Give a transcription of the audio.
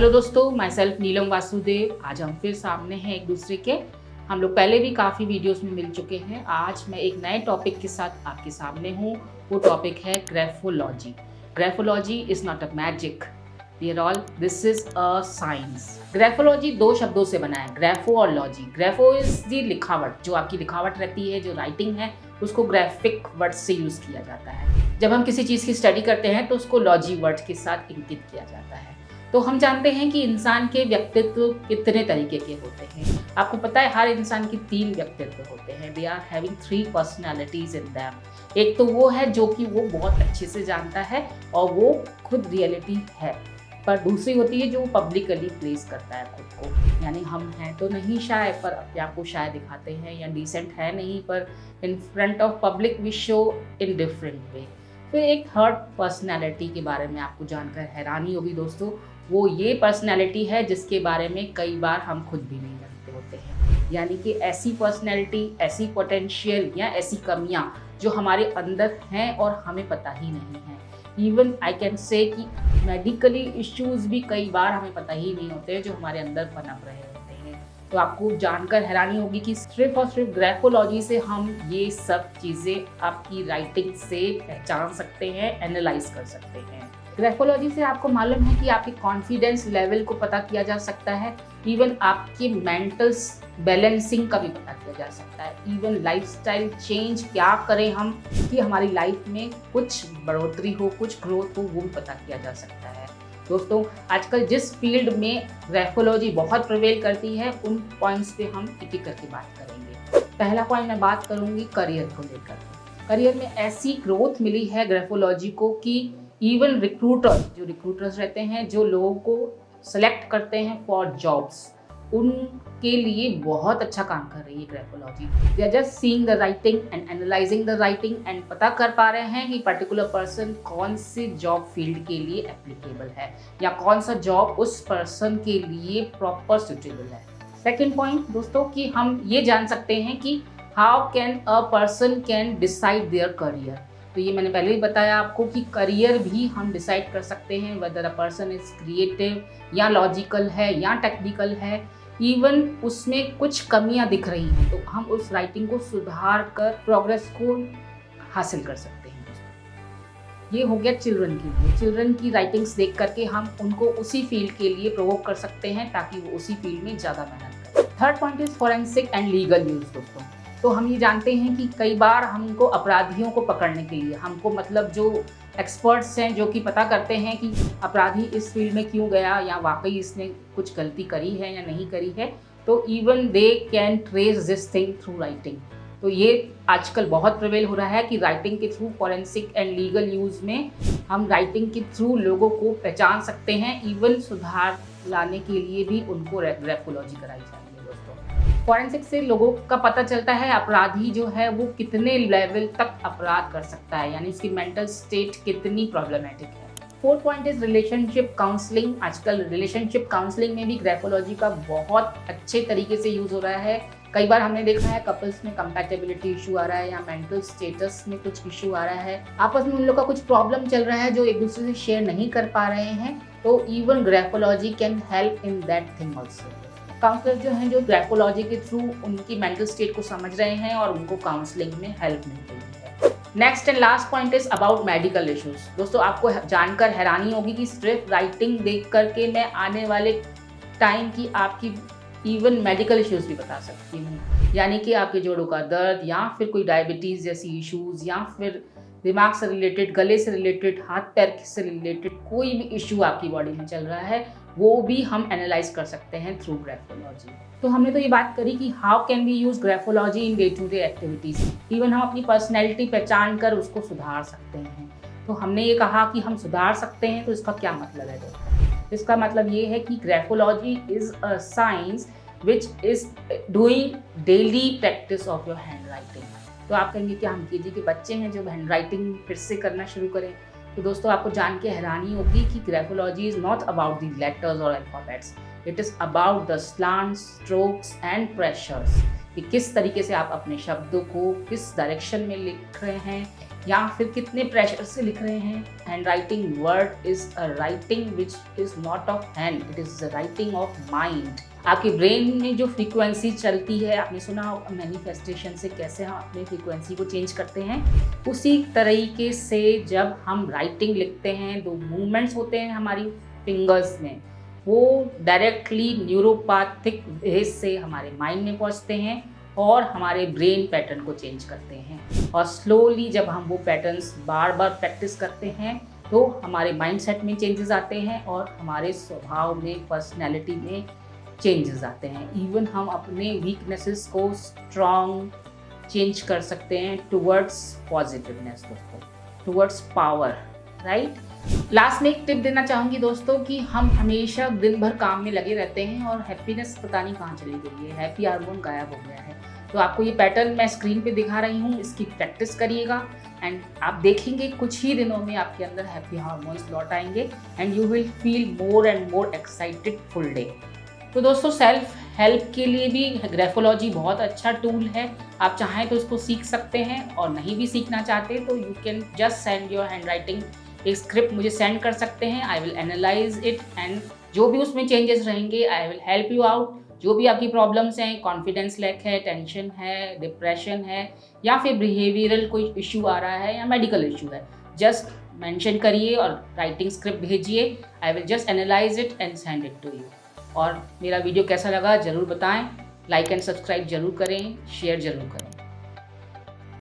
Hello दोस्तों, my self नीलम वासुदेव। आज हम फिर सामने हैं एक दूसरे के। हम लोग पहले भी काफ़ी वीडियोस में मिल चुके हैं। आज मैं एक नए टॉपिक के साथ आपके सामने हूँ। वो टॉपिक है graphology. Graphology is not a magic, dear all, this is a science. Graphology दो शब्दों से बना है, ग्राफो और लॉजी। ग्राफो इज़ दी लिखावट, जो आपकी लिखावट रहती है, जो राइटिंग है, उसको ग्राफिक वर्ड से यूज़ किया जाता है। जब हम किसी चीज़ की स्टडी करते हैं तो उसको लॉजी वर्ड के साथ इंकित किया जाता है। तो हम जानते हैं कि इंसान के व्यक्तित्व कितने तरीके के होते हैं। आपको पता है हर इंसान की 3 व्यक्तित्व होते हैं। They are having 3 personalities in them. एक तो वो है जो कि वो बहुत अच्छे से जानता है और वो खुद रियलिटी है, पर दूसरी होती है जो पब्लिकली प्लेस करता है खुद को। यानी हम हैं तो नहीं शाय, पर अपने आप को शाय दिखाते हैं, या डिसेंट है नहीं, पर in front of public we show in different way. फिर एक थर्ड पर्सनैलिटी के बारे में आपको जानकर हैरानी होगी दोस्तों। वो ये पर्सनैलिटी है जिसके बारे में कई बार हम खुद भी नहीं जानते होते हैं। यानी कि ऐसी पर्सनैलिटी, ऐसी पोटेंशियल या ऐसी कमियां जो हमारे अंदर हैं और हमें पता ही नहीं है। इवन आई कैन से कि मेडिकली इश्यूज भी कई बार हमें पता ही नहीं होते जो हमारे अंदर पनप रहे होते हैं। तो आपको जानकर हैरानी होगी कि सिर्फ और सिर्फ ग्राफोलॉजी से हम ये सब चीज़ें आपकी राइटिंग से पहचान सकते हैं, एनालाइज कर सकते हैं। ग्राफोलॉजी से आपको मालूम है कि आपके कॉन्फिडेंस लेवल को पता किया जा सकता है। इवन आपके मेंटल बैलेंसिंग का भी पता किया जा सकता है। इवन लाइफस्टाइल चेंज क्या करें हम कि हमारी लाइफ में कुछ बढ़ोतरी हो, कुछ ग्रोथ हो, वो भी पता किया जा सकता है। दोस्तों, आजकल जिस फील्ड में ग्राफोलॉजी बहुत प्रिवेल करती है, उन पॉइंट्स पे हम एक एक करके बात करेंगे। पहला पॉइंट मैं बात करूंगी करियर को लेकर। करियर में ऐसी ग्रोथ मिली है ग्राफोलॉजी को कि इवन रिक्रूटर्स रहते हैं, जो लोगों को सेलेक्ट करते हैं फॉर जॉब्स, उनके लिए बहुत अच्छा काम कर रही है graphology. They are just seeing the writing and analysing the writing and पता कर पा रहे हैं कि पर्टिकुलर पर्सन कौन से जॉब फील्ड के लिए एप्लीकेबल है या कौन सा जॉब उस पर्सन के लिए प्रॉपर सुटेबल है। सेकेंड पॉइंट दोस्तों, कि हम ये जान सकते हैं कि how can a person can decide their career. तो ये मैंने पहले ही बताया आपको कि करियर भी हम डिसाइड कर सकते हैं, weather a person is creative या लॉजिकल है या टेक्निकल है। इवन उसमें कुछ कमियां दिख रही हैं तो हम उस राइटिंग को सुधार कर प्रोग्रेस को हासिल कर सकते हैं। ये हो गया चिल्ड्रन के लिए। चिल्ड्रन की राइटिंग्स देख करके हम उनको उसी फील्ड के लिए प्रोवोक कर सकते हैं ताकि वो उसी फील्ड में ज़्यादा मेहनत करें। Third point is forensic and legal use दोस्तों। तो हम ये जानते हैं कि कई बार हमको अपराधियों को पकड़ने के लिए, हमको मतलब जो एक्सपर्ट्स हैं जो कि पता करते हैं कि अपराधी इस फील्ड में क्यों गया या वाकई इसने कुछ गलती करी है या नहीं करी है, तो even they can trace this thing through writing. तो ये आजकल बहुत प्रिवेल हो रहा है कि राइटिंग के through forensic and legal use में हम राइटिंग के थ्रू लोगों को पहचान सकते हैं। इवन सुधार लाने के लिए भी उनको ग्राफोलॉजी कराई जाती है दोस्तों। फॉरेंसिक से लोगों का पता चलता है अपराधी जो है वो कितने लेवल तक अपराध कर सकता है, यानी उसकी मेंटल स्टेट कितनी प्रॉब्लमेटिक है। Fourth point is relationship counselling. आजकल रिलेशनशिप काउंसलिंग में भी ग्राफोलॉजी का बहुत अच्छे तरीके से यूज़ हो रहा है। कई बार हमने देखा है कपल्स में कंपैटिबिलिटी इशू आ रहा है या मेंटल स्टेटस में कुछ इशू आ रहा है, आपस में उन लोग का कुछ प्रॉब्लम चल रहा है जो एक दूसरे से शेयर नहीं कर पा रहे हैं, तो even graphology can help in that thing also. Counsellor जो हैं जो ग्राफोलॉजी के थ्रू उनकी मेंटल स्टेट को समझ रहे हैं और उनको काउंसलिंग में हेल्प मिल रही है। Next and last point is about medical issues. दोस्तों, आपको जानकर हैरानी होगी कि सिर्फ राइटिंग देख करके मैं आने वाले टाइम की आपकी इवन मेडिकल इश्यूज भी बता सकती हूँ। यानी कि आपके जोड़ों का दर्द या फिर कोई डायबिटीज़ जैसी इश्यूज या फिर दिमाग से रिलेटेड, गले से रिलेटेड, हाथ पैर से रिलेटेड कोई भी इशू आपकी बॉडी में चल रहा है, वो भी हम एनालाइज कर सकते हैं थ्रू ग्राफोलॉजी। तो हमने तो ये बात करी कि how can we use graphology in day to day activities. Even हम अपनी पर्सनैलिटी पहचान कर उसको सुधार सकते हैं। तो हमने ये कहा कि हम सुधार सकते हैं, तो इसका क्या मतलब है दोस्तों? इसका मतलब ये है कि graphology is a science which is doing daily practice of your hand writing. तो आप कहेंगे कि हम केजी के बच्चे हैं जो हैंड राइटिंग फिर से करना शुरू करें। तो दोस्तों, आपको जान के हैरानी होगी कि graphology is not about the letters और alphabets, it is about the slants, strokes and pressures. कि किस तरीके से आप अपने शब्दों को किस डायरेक्शन में लिख रहे हैं, या फिर कितने प्रेशर से लिख रहे हैं। Hand writing word is a writing which is not of hand, it is the writing of mind. आपके ब्रेन में जो फ्रीक्वेंसी चलती है, आपने सुना मैनिफेस्टेशन से कैसे हम अपने फ्रीक्वेंसी को चेंज करते हैं, उसी तरीके से जब हम राइटिंग लिखते हैं, दो मूवमेंट्स होते हैं हमारी फिंगर्स में, वो डायरेक्टली न्यूरोपैथिक वेज से हमारे माइंड में पहुंचते हैं और हमारे ब्रेन पैटर्न को चेंज करते हैं। और स्लोली जब हम वो पैटर्न्स बार बार प्रैक्टिस करते हैं तो हमारे माइंडसेट में चेंजेस आते हैं और हमारे स्वभाव में, पर्सनैलिटी में चेंजेस आते हैं। इवन हम अपने वीकनेसेस को स्ट्रॉन्ग चेंज कर सकते हैं टुवर्ड्स पॉजिटिवनेस दोस्तों, टुवर्ड्स पावर, राइट। लास्ट में एक टिप देना चाहूँगी दोस्तों कि हम हमेशा दिन भर काम में लगे रहते हैं और हैप्पीनेस पता नहीं कहाँ चली गई है, हैप्पी हार्मोन गायब हो गया है। तो आपको ये पैटर्न मैं स्क्रीन पे दिखा रही हूँ, इसकी प्रैक्टिस करिएगा एंड आप देखेंगे कुछ ही दिनों में आपके अंदर हैप्पी हार्मोन्स लौट आएंगे and you will feel more and more excited full day. तो दोस्तों सेल्फ हेल्प के लिए भी ग्राफोलॉजी बहुत अच्छा टूल है। आप चाहें तो इसको सीख सकते हैं और नहीं भी सीखना चाहते तो you can just send your hand writing एक स्क्रिप्ट मुझे सेंड कर सकते हैं। I will analyse it and जो भी उसमें चेंजेस रहेंगे I will help you out. जो भी आपकी प्रॉब्लम्स हैं, कॉन्फिडेंस लैक है, टेंशन है, डिप्रेशन है या फिर बिहेवियरल कोई इशू आ रहा है या मेडिकल इशू है, जस्ट मेंशन करिए और राइटिंग स्क्रिप्ट भेजिए। I will just analyse it and send it to you. और मेरा वीडियो कैसा लगा ज़रूर बताएं, लाइक एंड सब्सक्राइब जरूर करें, शेयर जरूर करें।